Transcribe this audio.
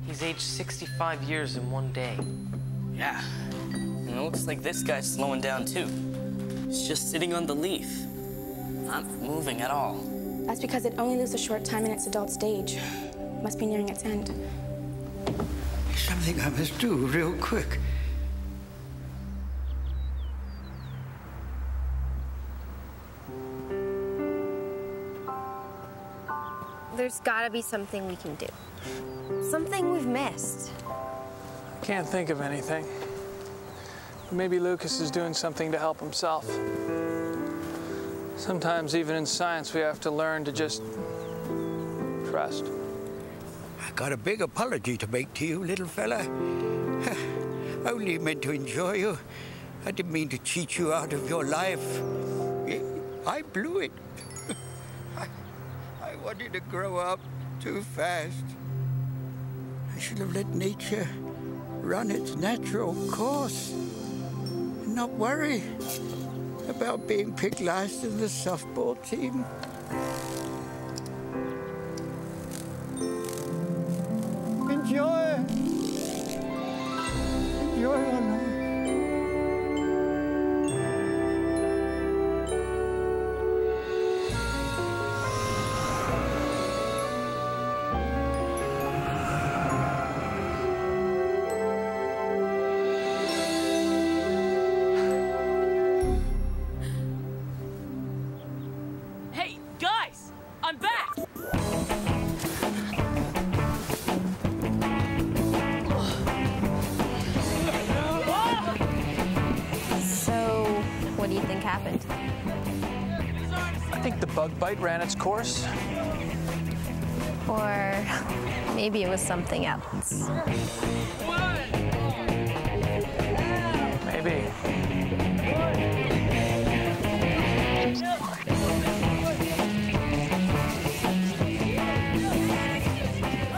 He's aged 65 years in one day. Yeah. And it looks like this guy's slowing down, too. He's just sitting on the leaf. Not moving at all. That's because it only lives a short time in its adult stage. Must be nearing its end. There's something I must do real quick. There's gotta be something we can do. Something we've missed. I can't think of anything. Maybe Lucas is doing something to help himself. Sometimes, even in science, we have to learn to just trust. I got a big apology to make to you, little fella. I only meant to enjoy you. I didn't mean to cheat you out of your life. I blew it. I wanted to grow up too fast. I should have let nature run its natural course and not worry about being picked last in the softball team. Enjoy. Enjoy your life. Hey, guys! I'm back! So, what do you think happened? I think the bug bite ran its course. Or maybe it was something else. One,